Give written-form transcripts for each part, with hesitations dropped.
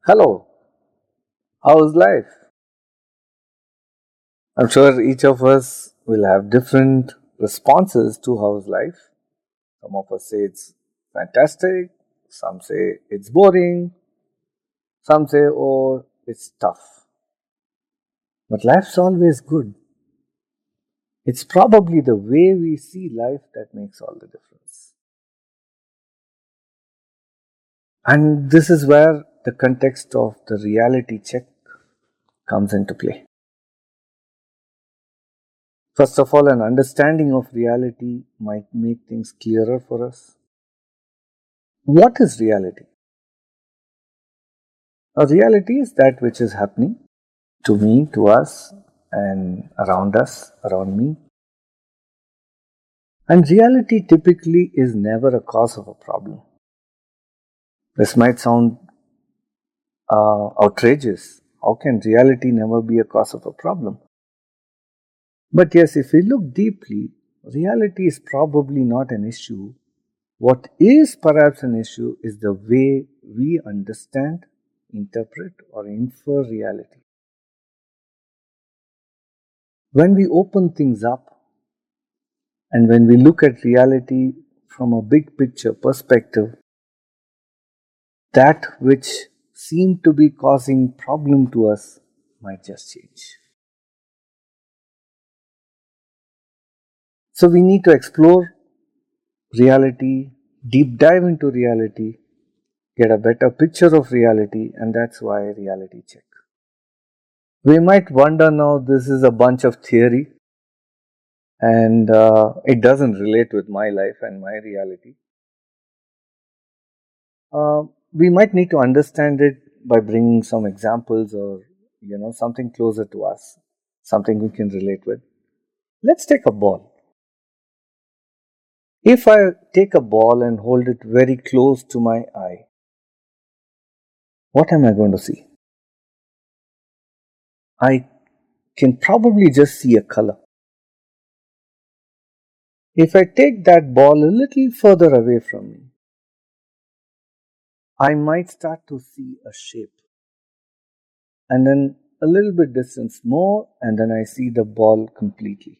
Hello, how's life? I'm sure each of us will have different responses to how's life. Some of us say it's fantastic, some say it's boring, some say, oh, it's tough. But life's always good. It's probably the way we see life that makes all the difference. And this is where the context of the reality check comes into play. First of all, an understanding of reality might make things clearer for us. What is reality? A reality is that which is happening to me, to us, and around us, around me. And reality typically is never a cause of a problem. This might sound outrageous. How can reality never be a cause of a problem? But yes, if we look deeply, reality is probably not an issue. What is perhaps an issue is the way we understand, interpret, or infer reality. When we open things up and when we look at reality from a big picture perspective, that which seemed to be causing problem to us might just change. So we need to explore reality, deep dive into reality, get a better picture of reality, and that's why reality check. We might wonder now this is a bunch of theory and it doesn't relate with my life and my reality. We might need to understand it by bringing some examples or something closer to us, something we can relate with. Let's take a ball. If I take a ball and hold it very close to my eye, what am I going to see? I can probably just see a color. If I take that ball a little further away from me, I might start to see a shape, and then a little bit distance more, and then I see the ball completely.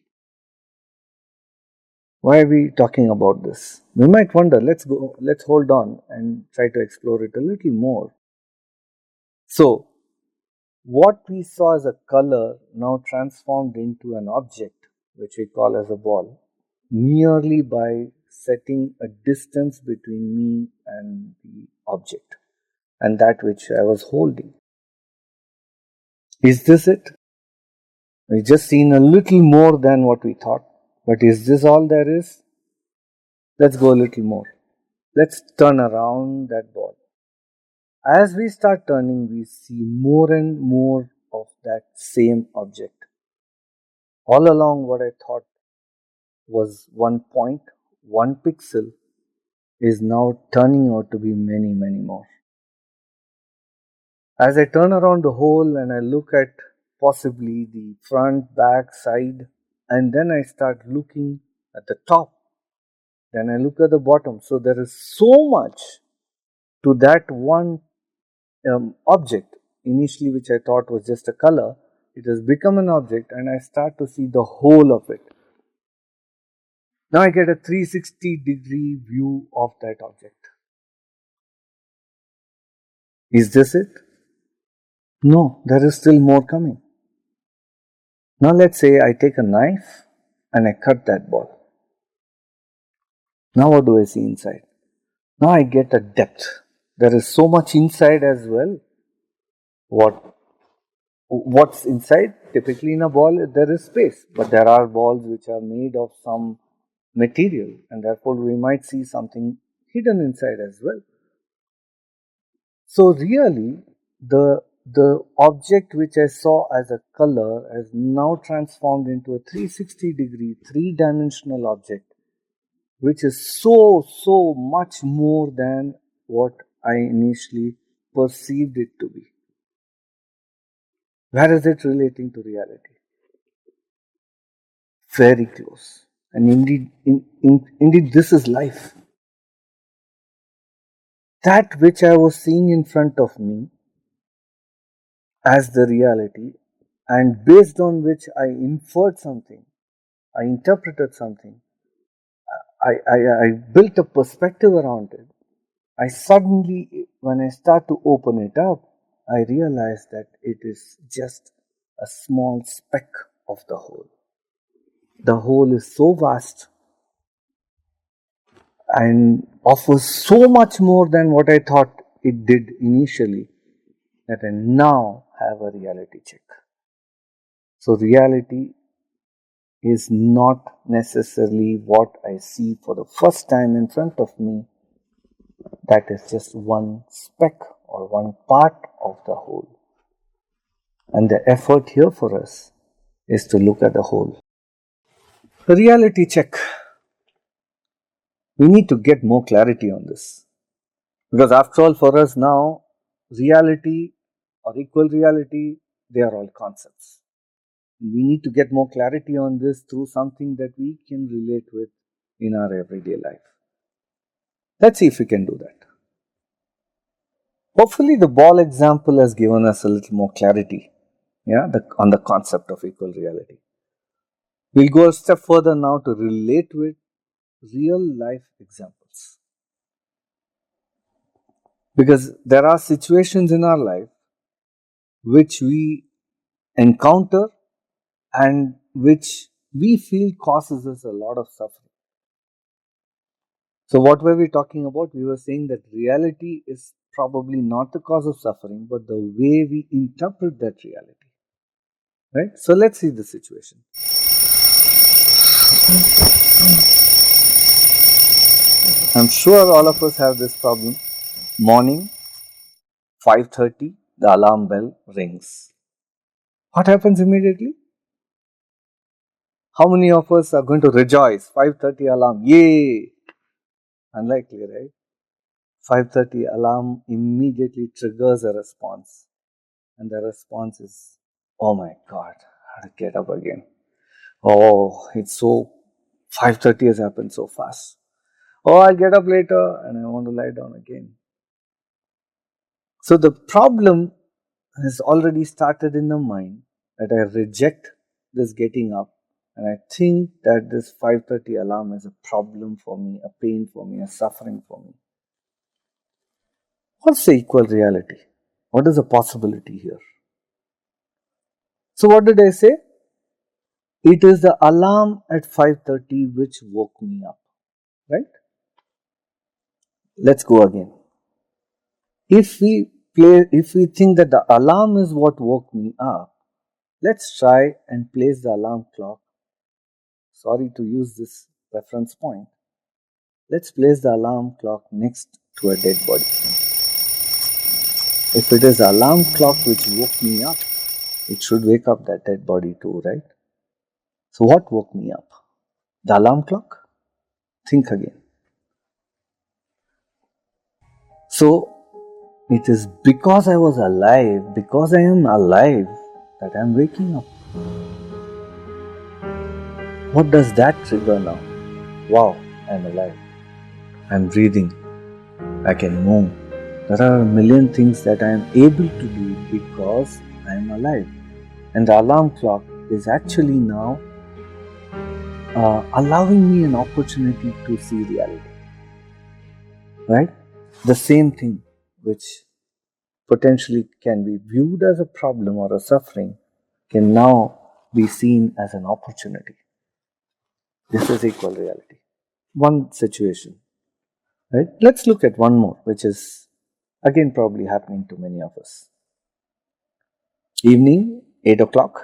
Why are we talking about this? We might wonder, let's hold on and try to explore it a little more. So, what we saw as a color now transformed into an object, which we call as a ball, merely by setting a distance between me and the object and that which I was holding. Is this it? We've just seen a little more than what we thought. But is this all there is? Let's go a little more. Let's turn around that ball. As we start turning, we see more and more of that same object. All along, what I thought was one point, one pixel, is now turning out to be many, many more. As I turn around the hole and I look at possibly the front, back, side, and then I start looking at the top, then I look at the bottom. So there is so much to that one object, initially which I thought was just a color. It has become an object and I start to see the whole of it. Now I get a 360-degree view of that object. Is this it? No, there is still more coming. Now let's say I take a knife and I cut that ball. Now what do I see inside? Now I get a depth. There is so much inside as well. What's inside? Typically in a ball there is space, but there are balls which are made of some material and therefore we might see something hidden inside as well. So really the object which I saw as a color has now transformed into a 360-degree, three-dimensional object, which is so much more than what I initially perceived it to be. Where is it relating to reality? Very close. And indeed, this is life. That which I was seeing in front of me as the reality, and based on which I inferred something, I interpreted something, I built a perspective around it. I suddenly, when I start to open it up, I realize that it is just a small speck of the whole. The whole is so vast and offers so much more than what I thought it did initially, that I now have a reality check. So, reality is not necessarily what I see for the first time in front of me. That is just one speck or one part of the whole. And the effort here for us is to look at the whole. The reality check. We need to get more clarity on this. Because after all, for us now, reality or equal reality, they are all concepts. We need to get more clarity on this through something that we can relate with in our everyday life. Let's see if we can do that. Hopefully, the ball example has given us a little more clarity, on the concept of equal reality. We'll go a step further now to relate with real life examples. Because there are situations in our life which we encounter and which we feel causes us a lot of suffering. So, what were we talking about? We were saying that reality is probably not the cause of suffering, but the way we interpret that reality. Right? So, let's see the situation. I'm sure all of us have this problem. Morning, 5:30, the alarm bell rings. What happens immediately? How many of us are going to rejoice? 5:30 alarm, yay! Unlikely, right? 5:30 alarm immediately triggers a response. And the response is, oh my God, I have to get up again. Oh, it's so, 5:30 has happened so fast. Oh, I'll get up later and I want to lie down again. So the problem has already started in the mind that I reject this getting up, and I think that this 5:30 alarm is a problem for me, a pain for me, a suffering for me. What's the equal reality? What is the possibility here? So what did I say? It is the alarm at 5:30 which woke me up, right? Let's go again. If we think that the alarm is what woke me up, let's try and place the alarm clock. Sorry to use this reference point. Let's place the alarm clock next to a dead body. If it is the alarm clock which woke me up, it should wake up that dead body too, right? So what woke me up? The alarm clock? Think again. So it is because I was alive, because I am alive, that I am waking up. What does that trigger now? Wow, I am alive. I am breathing. I can move. There are a million things that I am able to do because I am alive. And the alarm clock is actually now allowing me an opportunity to see reality. Right? The same thing which potentially can be viewed as a problem or a suffering can now be seen as an opportunity. This is equal reality. One situation. Right? Let's look at one more, which is again probably happening to many of us. Evening, 8 o'clock,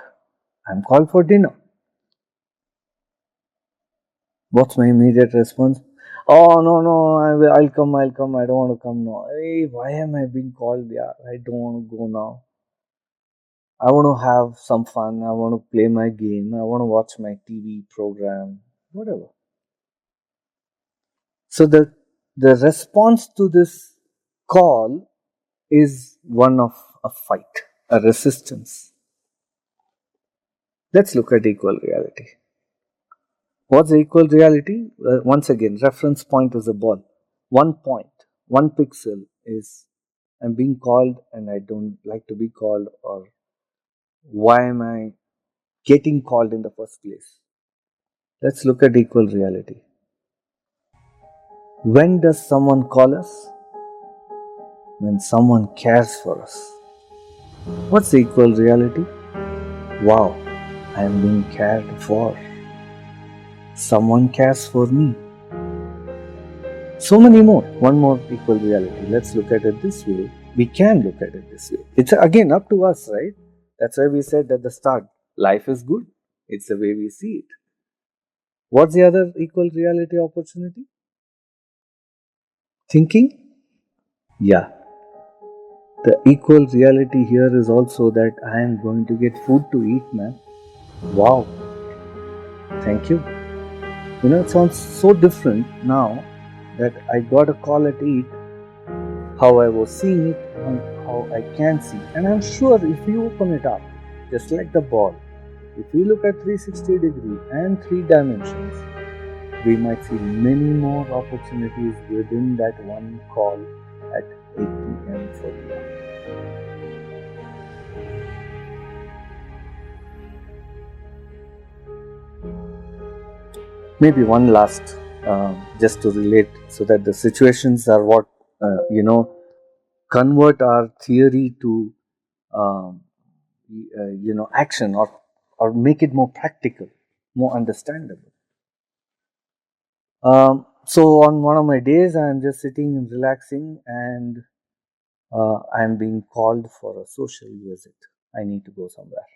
I'm called for dinner. What's my immediate response? Oh, no, I'll come, I don't want to come now. Hey, why am I being called? Yeah, I don't want to go now. I want to have some fun. I want to play my game. I want to watch my TV program, whatever. So the response to this call is one of a fight, a resistance. Let's look at equal reality. What's the equal reality? Once again, reference point is a ball. 1 point, 1 pixel is I'm being called and I don't like to be called, or why am I getting called in the first place? Let's look at equal reality. When does someone call us? When someone cares for us. What's the equal reality? Wow, I am being cared for. Someone cares for me. So many more. One more equal reality. Let's look at it this way. We can look at it this way. It's again up to us, right? That's why we said at the start, life is good. It's the way we see it. What's the other equal reality opportunity? Thinking? Yeah. The equal reality here is also that I am going to get food to eat, man. Wow. Thank you. It sounds so different now that I got a call at 8, how I was seeing it and how I can see. And I'm sure if you open it up, just like the ball, if we look at 360-degree and 3 dimensions, we might see many more opportunities within that one call at 8 p.m. for you. Maybe one last, just to relate, so that the situations are what, convert our theory to, um, action, or make it more practical, more understandable. So on one of my days, I'm just sitting and relaxing, and I'm being called for a social visit. I need to go somewhere.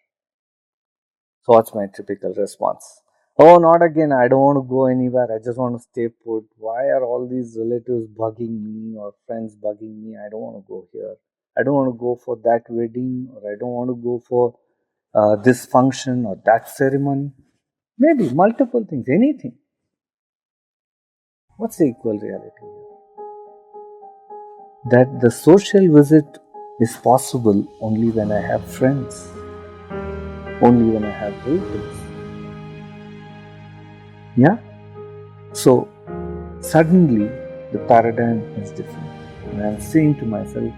So what's my typical response? Oh, not again. I don't want to go anywhere. I just want to stay put. Why are all these relatives bugging me or friends bugging me? I don't want to go here. I don't want to go for that wedding, or I don't want to go for this function or that ceremony. Maybe multiple things, anything. What's the equal reality here? That the social visit is possible only when I have friends, only when I have relatives. Yeah? So suddenly the paradigm is different. And I'm saying to myself,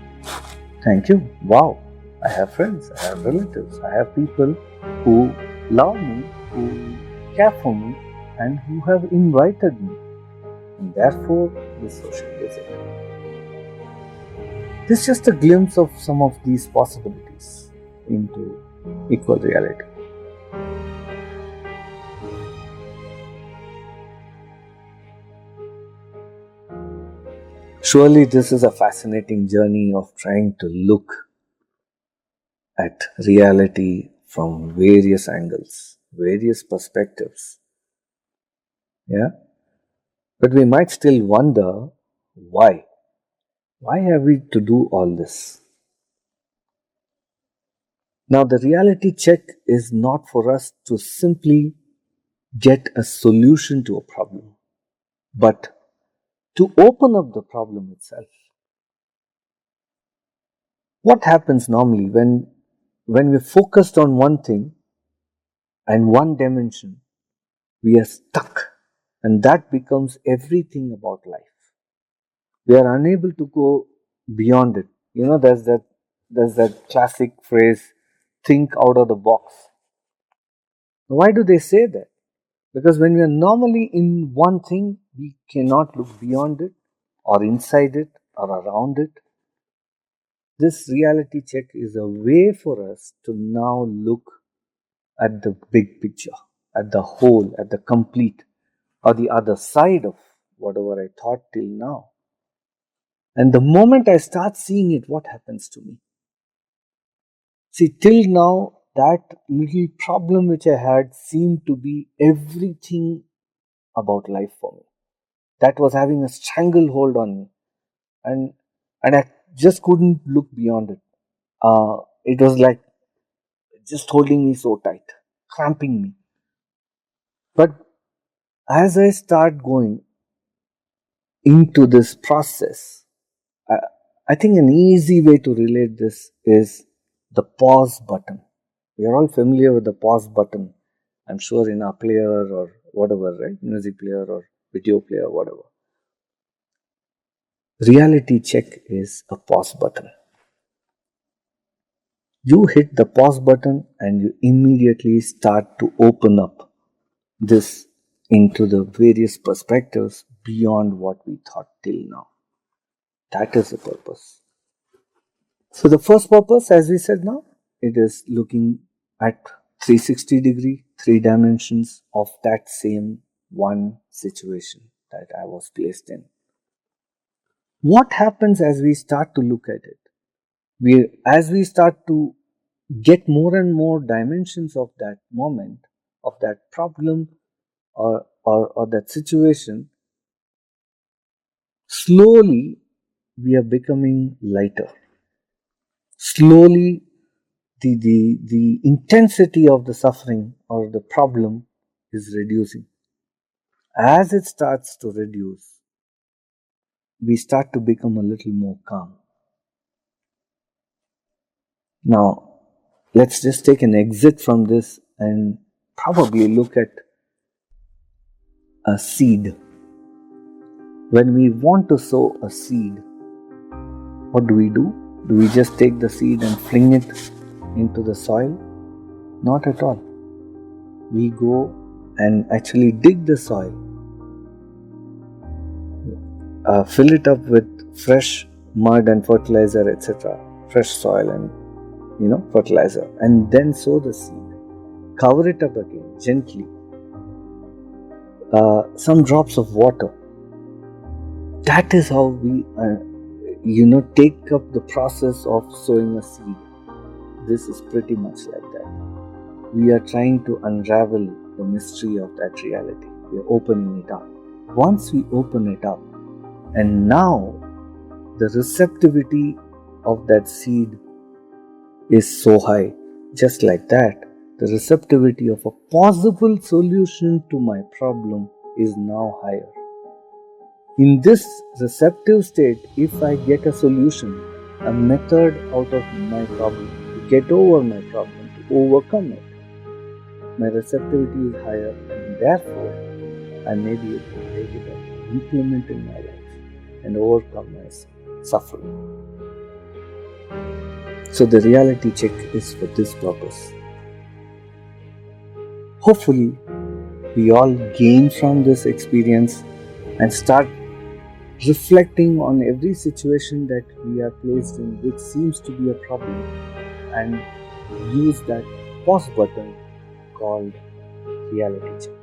thank you. Wow. I have friends, I have relatives, I have people who love me, who care for me, and who have invited me. And therefore, this social visit. This is just a glimpse of some of these possibilities into equal reality. Surely, this is a fascinating journey of trying to look at reality from various angles, various perspectives. Yeah. But we might still wonder why. Why have we to do all this? Now, the reality check is not for us to simply get a solution to a problem, but to open up the problem itself. What happens normally when we're focused on one thing and one dimension, we are stuck, and that becomes everything about life. We are unable to go beyond it. There's that classic phrase, think out of the box. Why do they say that? Because when we are normally in one thing, we cannot look beyond it, or inside it, or around it. This reality check is a way for us to now look at the big picture, at the whole, at the complete, or the other side of whatever I thought till now. And the moment I start seeing it, what happens to me? See, till now, that little problem which I had seemed to be everything about life for me. That was having a stranglehold on me, and I just couldn't look beyond it. It was like just holding me so tight, cramping me. But as I start going into this process, I, I think an easy way to relate this is the pause button. We are all familiar with the pause button. I'm sure in our player or whatever, right? Music player or video player, whatever. Reality check is a pause button. You hit the pause button and you immediately start to open up this into the various perspectives beyond what we thought till now. That is the purpose. So the first purpose, as we said now, it is looking at 360-degree, three dimensions of that same one situation that I was placed in. What happens as we start to look at it? As we start to get more and more dimensions of that moment, of that problem or that situation, slowly we are becoming lighter. Slowly the intensity of the suffering or the problem is reducing. As it starts to reduce, we start to become a little more calm. Now, let's just take an exit from this and probably look at a seed. When we want to sow a seed, what do? Do we just take the seed and fling it into the soil? Not at all. We go and actually dig the soil, fill it up with fresh mud and fertilizer, etc., fresh soil and fertilizer, and then sow the seed. Cover it up again gently. Some drops of water. That is how we take up the process of sowing a seed. This is pretty much like that. We are trying to unravel the mystery of that reality. We are opening it up. Once we open it up, and now the receptivity of that seed is so high, just like that, the receptivity of a possible solution to my problem is now higher. In this receptive state, if I get a solution, a method out of my problem, to get over my problem, to overcome it, my receptivity is higher, and therefore I may be able to take it up, implement in my life, and overcome my suffering. So the reality check is for this purpose. Hopefully, we all gain from this experience and start reflecting on every situation that we are placed in which seems to be a problem, and use that pause button called reality check.